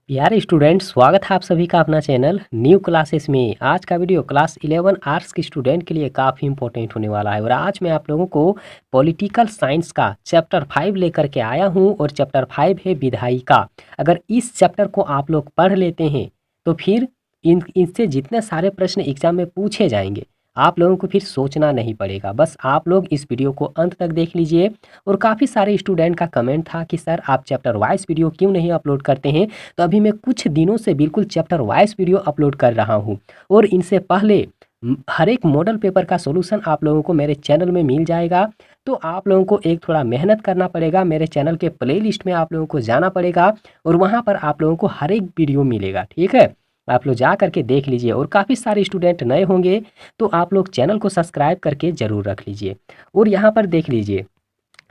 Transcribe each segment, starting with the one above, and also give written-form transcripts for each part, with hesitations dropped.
प्यारे स्टूडेंट, स्वागत है आप सभी का अपना चैनल न्यू क्लासेस में। आज का वीडियो क्लास 11 आर्ट्स के स्टूडेंट के लिए काफ़ी इंपॉर्टेंट होने वाला है और आज मैं आप लोगों को पॉलिटिकल साइंस का चैप्टर 5 लेकर के आया हूं और चैप्टर 5 है विधायिका। अगर इस चैप्टर को आप लोग पढ़ लेते हैं तो फिर इनसे जितने सारे प्रश्न एग्जाम में पूछे जाएंगे आप लोगों को फिर सोचना नहीं पड़ेगा। बस आप लोग इस वीडियो को अंत तक देख लीजिए। और काफ़ी सारे स्टूडेंट का कमेंट था कि सर आप चैप्टर वाइज वीडियो क्यों नहीं अपलोड करते हैं। तो अभी मैं कुछ दिनों से बिल्कुल चैप्टर वाइज वीडियो अपलोड कर रहा हूँ और इनसे पहले हर एक मॉडल पेपर का सॉल्यूशन आप लोगों को मेरे चैनल में मिल जाएगा। तो आप लोगों को एक थोड़ा मेहनत करना पड़ेगा, मेरे चैनल के प्लेलिस्ट में आप लोगों को जाना पड़ेगा और वहाँ पर आप लोगों को हर एक वीडियो मिलेगा। ठीक है, आप लोग जा करके देख लीजिए। और काफ़ी सारे स्टूडेंट नए होंगे तो आप लोग चैनल को सब्सक्राइब करके ज़रूर रख लीजिए। और यहाँ पर देख लीजिए,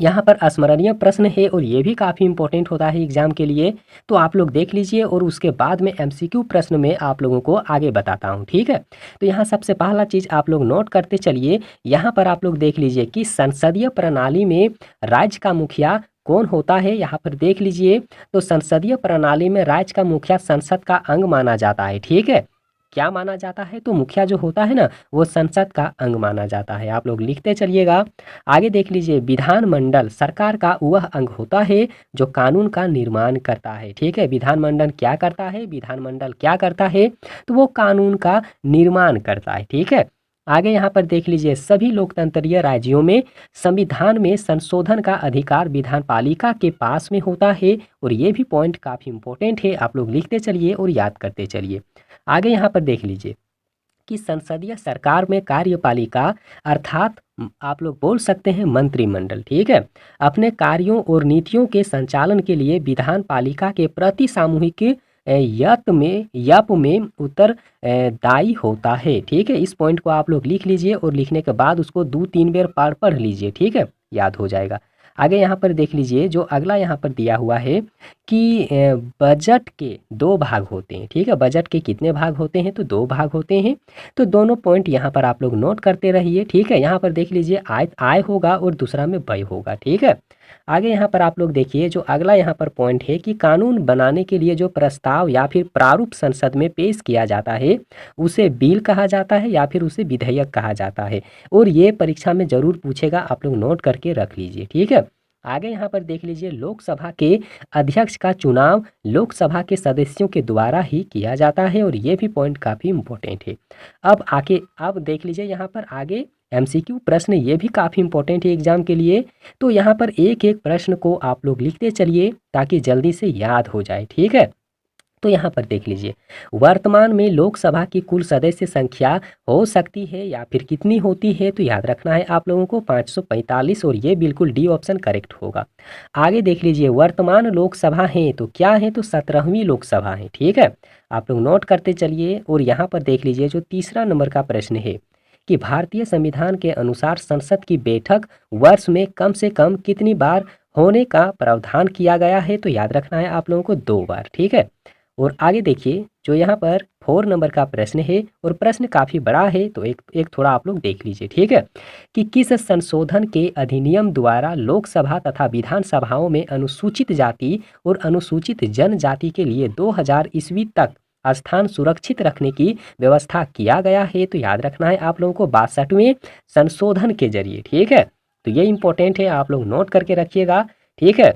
यहाँ पर स्मरणीय प्रश्न है और ये भी काफ़ी इंपॉर्टेंट होता है एग्जाम के लिए। तो आप लोग देख लीजिए और उसके बाद में एमसीक्यू प्रश्न में आप लोगों को आगे बताता हूँ। ठीक है, तो यहाँ सबसे पहला चीज़ आप लोग नोट करते चलिए। यहाँ पर आप लोग देख लीजिए कि संसदीय प्रणाली में राज्य का मुखिया कौन होता है। यहाँ पर देख लीजिए, तो संसदीय प्रणाली में राज्य का मुखिया संसद का अंग माना जाता है। ठीक है, क्या माना जाता है? तो मुखिया जो होता है ना वो संसद का अंग माना जाता है। आप लोग लिखते चलिएगा। आगे देख लीजिए, विधानमंडल सरकार का वह अंग होता है जो कानून का निर्माण करता है। ठीक है, विधानमंडल क्या करता है? विधानमंडल क्या करता है? तो वो कानून का निर्माण करता है। ठीक है, आगे यहाँ पर देख लीजिए, सभी लोकतंत्रीय राज्यों में संविधान में संशोधन का अधिकार विधानपालिका के पास में होता है। और ये भी पॉइंट काफ़ी इंपॉर्टेंट है, आप लोग लिखते चलिए और याद करते चलिए। आगे यहाँ पर देख लीजिए कि संसदीय सरकार में कार्यपालिका अर्थात आप लोग बोल सकते हैं मंत्रिमंडल, ठीक है, अपने कार्यों और नीतियों के संचालन के लिए विधान पालिका के प्रति सामूहिक यप में उत्तरदायी होता है। ठीक है, इस पॉइंट को आप लोग लिख लीजिए और लिखने के बाद उसको 2-3 बार पढ़ लीजिए। ठीक है, याद हो जाएगा। आगे यहाँ पर देख लीजिए, जो अगला यहाँ पर दिया हुआ है कि बजट के 2 भाग होते हैं। ठीक है, बजट के कितने भाग होते हैं? तो 2 भाग होते हैं। तो दोनों पॉइंट यहाँ पर आप लोग नोट करते रहिए। ठीक है, यहाँ पर देख लीजिए, आय होगा और दूसरा में व्यय होगा। ठीक है, आगे यहाँ पर आप लोग देखिए, जो अगला यहाँ पर पॉइंट है कि कानून बनाने के लिए जो प्रस्ताव या फिर प्रारूप संसद में पेश किया जाता है उसे बिल कहा जाता है या फिर उसे विधेयक कहा जाता है। और ये परीक्षा में ज़रूर पूछेगा, आप लोग नोट करके रख लीजिए। ठीक है, आगे यहाँ पर देख लीजिए, लोकसभा के अध्यक्ष का चुनाव लोकसभा के सदस्यों के द्वारा ही किया जाता है और ये भी पॉइंट काफ़ी इंपॉर्टेंट है। अब देख लीजिए, यहाँ पर आगे एमसीक्यू प्रश्न ये भी काफ़ी इंपॉर्टेंट है एग्जाम के लिए। तो यहाँ पर एक एक प्रश्न को आप लोग लिखते चलिए ताकि जल्दी से याद हो जाए। ठीक है, तो यहाँ पर देख लीजिए, वर्तमान में लोकसभा की कुल सदस्य संख्या हो सकती है या फिर कितनी होती है? तो याद रखना है आप लोगों को 545 और ये बिल्कुल डी ऑप्शन करेक्ट होगा। आगे देख लीजिए, वर्तमान लोकसभा है तो क्या है? तो 17वीं लोकसभा है। ठीक है, आप लोग नोट करते चलिए। और यहाँ पर देख लीजिए, जो तीसरा नंबर का प्रश्न है कि भारतीय संविधान के अनुसार संसद की बैठक वर्ष में कम से कम कितनी बार होने का प्रावधान किया गया है? तो याद रखना है आप लोगों को 2 बार। ठीक है, और आगे देखिए, जो यहाँ पर 4 नंबर का प्रश्न है और प्रश्न काफ़ी बड़ा है तो एक थोड़ा आप लोग देख लीजिए। ठीक है, कि किस संशोधन के अधिनियम द्वारा लोकसभा तथा विधानसभाओं में अनुसूचित जाति और अनुसूचित जनजाति के लिए 2000 ईस्वी तक स्थान सुरक्षित रखने की व्यवस्था किया गया है? तो याद रखना है आप लोगों को 62वें संशोधन के जरिए। ठीक है, तो ये इंपॉर्टेंट है, आप लोग नोट करके रखिएगा। ठीक है,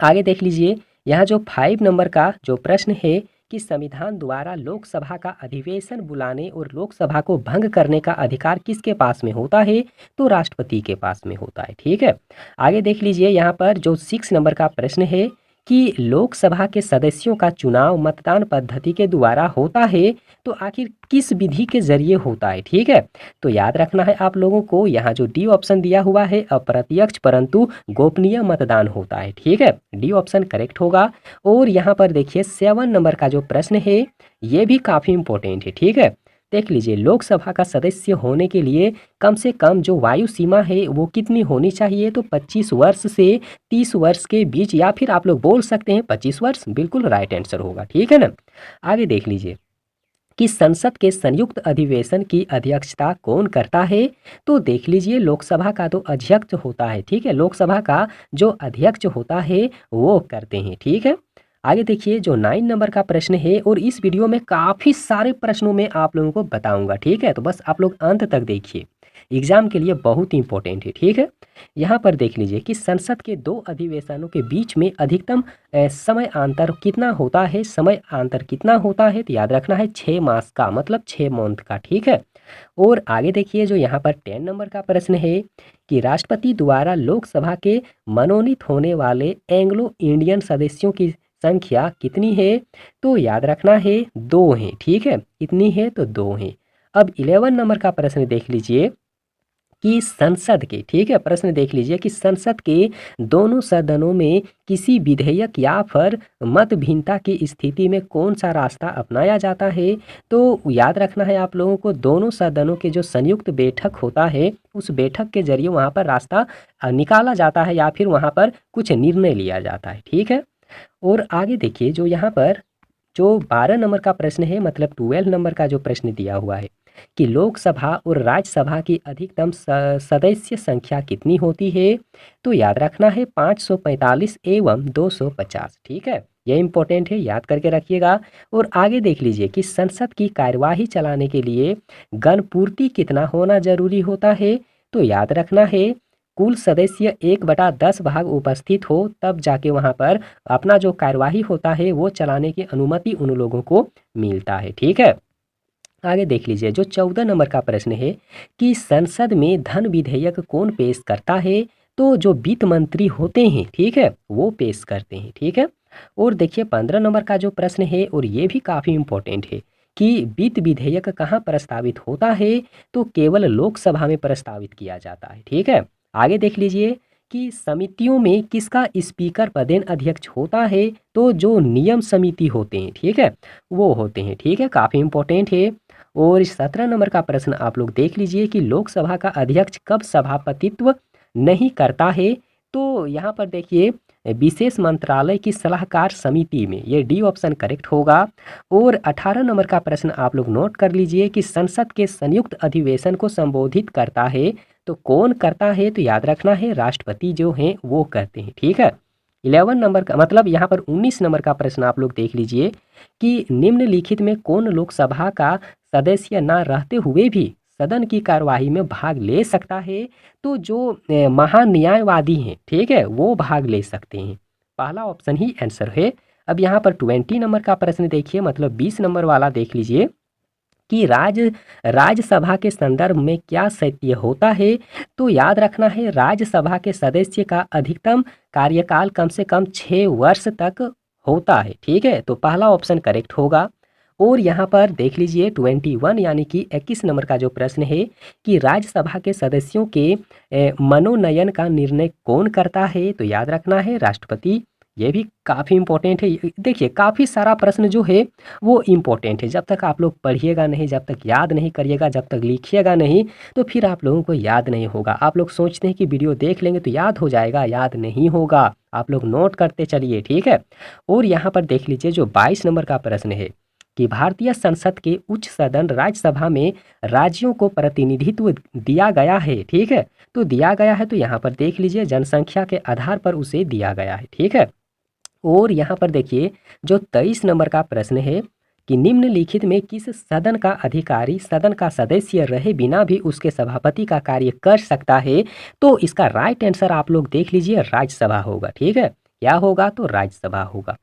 आगे देख लीजिए, यहाँ जो 5 नंबर का जो प्रश्न है कि संविधान द्वारा लोकसभा का अधिवेशन बुलाने और लोकसभा को भंग करने का अधिकार किसके पास में होता है? तो राष्ट्रपति के पास में होता है। ठीक है, आगे देख लीजिए, यहाँ पर जो 6 नंबर का प्रश्न है कि लोकसभा के सदस्यों का चुनाव मतदान पद्धति के द्वारा होता है तो आखिर किस विधि के जरिए होता है? ठीक है, तो याद रखना है आप लोगों को, यहाँ जो डी ऑप्शन दिया हुआ है अप्रत्यक्ष परंतु गोपनीय मतदान होता है। ठीक है, डी ऑप्शन करेक्ट होगा। और यहाँ पर देखिए 7 नंबर का जो प्रश्न है ये भी काफ़ी इंपॉर्टेंट है। ठीक है, देख लीजिए, लोकसभा का सदस्य होने के लिए कम से कम जो वायु सीमा है वो कितनी होनी चाहिए? तो 25 वर्ष से 30 वर्ष के बीच, या फिर आप लोग बोल सकते हैं 25 वर्ष, बिल्कुल राइट आंसर होगा। ठीक है ना, आगे देख लीजिए कि संसद के संयुक्त अधिवेशन की अध्यक्षता कौन करता है? तो देख लीजिए, लोकसभा का तो अध्यक्ष होता है। ठीक है, लोकसभा का जो अध्यक्ष होता है वो करते हैं। ठीक है, आगे देखिए जो 9 नंबर का प्रश्न है, और इस वीडियो में काफ़ी सारे प्रश्नों में आप लोगों को बताऊंगा, ठीक है। तो बस आप लोग अंत तक देखिए, एग्जाम के लिए बहुत ही इंपॉर्टेंट है, ठीक है। यहाँ पर देख लीजिए कि संसद के दो अधिवेशनों के बीच में अधिकतम समय अंतर कितना होता है। समय अंतर कितना होता है तो याद रखना है 6 मास का, मतलब 6 मंथ का, ठीक है। और आगे देखिए जो यहाँ पर 10 नंबर का प्रश्न है कि राष्ट्रपति द्वारा लोकसभा के मनोनीत होने वाले एंग्लो इंडियन सदस्यों की संख्या कितनी है। तो याद रखना है 2 है, ठीक है। कितनी है तो 2 है। अब 11 नंबर का प्रश्न देख लीजिए कि संसद के, ठीक है, प्रश्न देख लीजिए कि संसद के दोनों सदनों में किसी विधेयक या फिर मत भिन्नता की स्थिति में कौन सा रास्ता अपनाया जाता है। तो याद रखना है आप लोगों को, दोनों सदनों के जो संयुक्त बैठक होता है उस बैठक के जरिए वहाँ पर रास्ता निकाला जाता है या फिर वहाँ पर कुछ निर्णय लिया जाता है, ठीक है। और आगे देखिए जो यहाँ पर जो 12 नंबर का प्रश्न है, मतलब 12 नंबर का जो प्रश्न दिया हुआ है कि लोकसभा और राज्यसभा की अधिकतम सदस्य संख्या कितनी होती है। तो याद रखना है 545 एवं 250, ठीक है। ये इंपॉर्टेंट है, याद करके रखिएगा। और आगे देख लीजिए कि संसद की कार्यवाही चलाने के लिए गणपूर्ति कितना होना जरूरी होता है। तो याद रखना है कुल सदस्य 1/10 भाग उपस्थित हो, तब जाके वहाँ पर अपना जो कार्यवाही होता है वो चलाने की अनुमति उन लोगों को मिलता है, ठीक है। आगे देख लीजिए जो 14 नंबर का प्रश्न है कि संसद में धन विधेयक कौन पेश करता है। तो जो वित्त मंत्री होते हैं, ठीक है, वो पेश करते हैं, ठीक है। और देखिए 15 नंबर का जो प्रश्न है, और ये भी काफ़ी इंपॉर्टेंट है कि वित्त विधेयक कहाँ प्रस्तावित होता है। तो केवल लोकसभा में प्रस्तावित किया जाता है, ठीक है। आगे देख लीजिए कि समितियों में किसका स्पीकर पदेन अध्यक्ष होता है। तो जो नियम समिति होते हैं, ठीक है, वो होते हैं, ठीक है। काफ़ी इंपॉर्टेंट है। और 17 नंबर का प्रश्न आप लोग देख लीजिए कि लोकसभा का अध्यक्ष कब सभापतित्व नहीं करता है। तो यहाँ पर देखिए विशेष मंत्रालय की सलाहकार समिति में, ये डी ऑप्शन करेक्ट होगा। और 18 नंबर का प्रश्न आप लोग नोट कर लीजिए कि संसद के संयुक्त अधिवेशन को संबोधित करता है तो कौन करता है। तो याद रखना है राष्ट्रपति जो हैं वो करते हैं, ठीक है। 11 नंबर का, मतलब यहाँ पर 19 नंबर का प्रश्न आप लोग देख लीजिए कि निम्नलिखित में कौन लोकसभा का सदस्य ना रहते हुए भी सदन की कार्यवाही में भाग ले सकता है। तो जो महान्यायवादी हैं, ठीक है, वो भाग ले सकते हैं। पहला ऑप्शन ही आंसर है। अब यहाँ पर 20 नंबर का प्रश्न देखिए, मतलब 20 नंबर वाला देख लीजिए कि राज्यसभा के संदर्भ में क्या सत्य होता है। तो याद रखना है राज्यसभा के सदस्य का अधिकतम कार्यकाल कम से कम 6 वर्ष तक होता है, ठीक है। तो पहला ऑप्शन करेक्ट होगा। और यहाँ पर देख लीजिए 21 यानी कि 21 नंबर का जो प्रश्न है कि राज्यसभा के सदस्यों के मनोनयन का निर्णय कौन करता है। तो याद रखना है राष्ट्रपति। ये भी काफ़ी इंपॉर्टेंट है। देखिए काफ़ी सारा प्रश्न जो है वो इम्पोर्टेंट है, जब तक आप लोग पढ़िएगा नहीं, जब तक याद नहीं करिएगा, जब तक लिखिएगा नहीं, तो फिर आप लोगों को याद नहीं होगा। आप लोग सोचते हैं कि वीडियो देख लेंगे तो याद हो जाएगा, याद नहीं होगा। आप लोग नोट करते चलिए, ठीक है। और यहाँ पर देख लीजिए जो 22 नंबर का प्रश्न है कि भारतीय संसद के उच्च सदन राज्यसभा में राज्यों को प्रतिनिधित्व दिया गया है, ठीक है। तो दिया गया है, तो यहाँ पर देख लीजिए जनसंख्या के आधार पर उसे दिया गया है, ठीक है। और यहाँ पर देखिए जो 23 नंबर का प्रश्न है कि निम्नलिखित में किस सदन का अधिकारी सदन का सदस्य रहे बिना भी उसके सभापति का कार्य कर सकता है। तो इसका राइट आंसर आप लोग देख लीजिए राज्यसभा होगा, ठीक है। क्या होगा तो राज्यसभा होगा।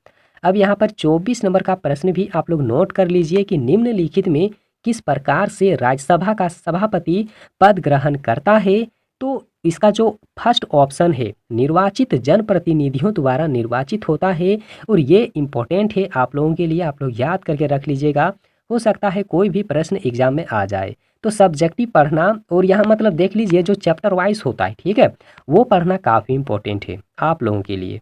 अब यहाँ पर 24 नंबर का प्रश्न भी आप लोग नोट कर लीजिए कि निम्नलिखित में किस प्रकार से राज्यसभा का सभापति पद ग्रहण करता है। तो इसका जो फर्स्ट ऑप्शन है निर्वाचित जनप्रतिनिधियों द्वारा निर्वाचित होता है। और ये इम्पोर्टेंट है आप लोगों के लिए, आप लोग याद करके रख लीजिएगा। हो सकता है कोई भी प्रश्न एग्जाम में आ जाए, तो सब्जेक्टिव पढ़ना और यहाँ मतलब देख लीजिए जो चैप्टर वाइज होता है, ठीक है, वो पढ़ना काफ़ी इम्पोर्टेंट है आप लोगों के लिए।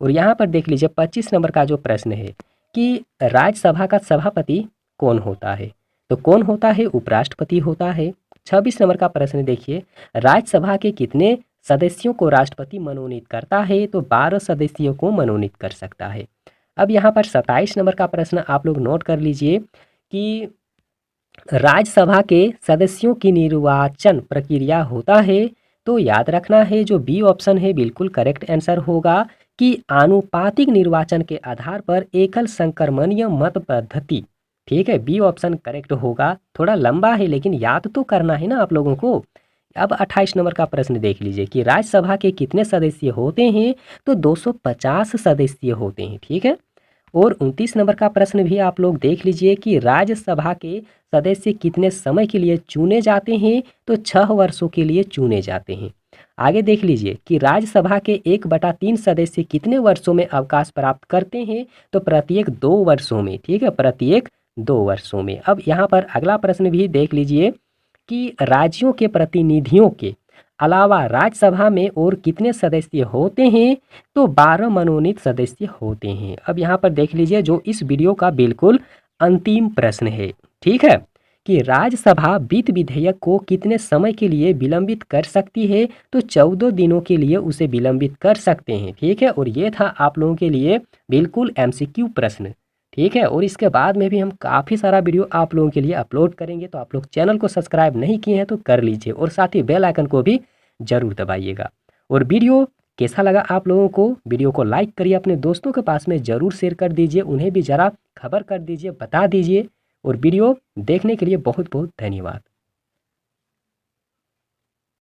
और यहाँ पर देख लीजिए 25 नंबर का जो प्रश्न है कि राज्यसभा का सभापति कौन होता है। तो कौन होता है, उपराष्ट्रपति होता है। 26 नंबर का प्रश्न देखिए राज्यसभा के कितने सदस्यों को राष्ट्रपति मनोनीत करता है। तो 12 सदस्यों को मनोनीत कर सकता है। अब यहाँ पर 27 नंबर का प्रश्न आप लोग नोट कर लीजिए कि राज्यसभा के सदस्यों की निर्वाचन प्रक्रिया होता है। तो याद रखना है जो बी ऑप्शन है बिल्कुल करेक्ट आंसर होगा कि आनुपातिक निर्वाचन के आधार पर एकल संक्रमणीय मत पद्धति, ठीक है, बी ऑप्शन करेक्ट होगा। थोड़ा लंबा है लेकिन याद तो करना है ना आप लोगों को। अब 28 नंबर का प्रश्न देख लीजिए कि राज्यसभा के कितने सदस्य होते हैं, तो 250 सदस्य होते हैं, ठीक है। और 29 नंबर का प्रश्न भी आप लोग देख लीजिए कि राज्यसभा के सदस्य कितने समय के लिए चुने जाते हैं, तो 6 वर्षों के लिए चुने जाते हैं। आगे देख लीजिए कि राज्यसभा के 1/3 सदस्य कितने वर्षों में अवकाश प्राप्त करते हैं, तो प्रत्येक 2 वर्षों में, ठीक है, प्रत्येक 2 वर्षों में। अब यहाँ पर अगला प्रश्न भी देख लीजिए कि राज्यों के प्रतिनिधियों के अलावा राज्यसभा में और कितने सदस्य होते हैं, तो 12 मनोनीत सदस्य होते हैं। अब यहाँ पर देख लीजिए जो इस वीडियो का बिल्कुल अंतिम प्रश्न है, ठीक है, कि राज्यसभा वित्त विधेयक को कितने समय के लिए विलंबित कर सकती है, तो 14 दिनों के लिए उसे विलंबित कर सकते हैं, ठीक है। और ये था आप लोगों के लिए बिल्कुल एमसीक्यू प्रश्न, ठीक है। और इसके बाद में भी हम काफ़ी सारा वीडियो आप लोगों के लिए अपलोड करेंगे, तो आप लोग चैनल को सब्सक्राइब नहीं किए हैं तो कर लीजिए और साथ ही बेल आइकन को भी ज़रूर दबाइएगा। और वीडियो कैसा लगा आप लोगों को, वीडियो को लाइक करिए, अपने दोस्तों के पास में ज़रूर शेयर कर दीजिए, उन्हें भी ज़रा खबर कर दीजिए, बता दीजिए। और वीडियो देखने के लिए बहुत बहुत धन्यवाद।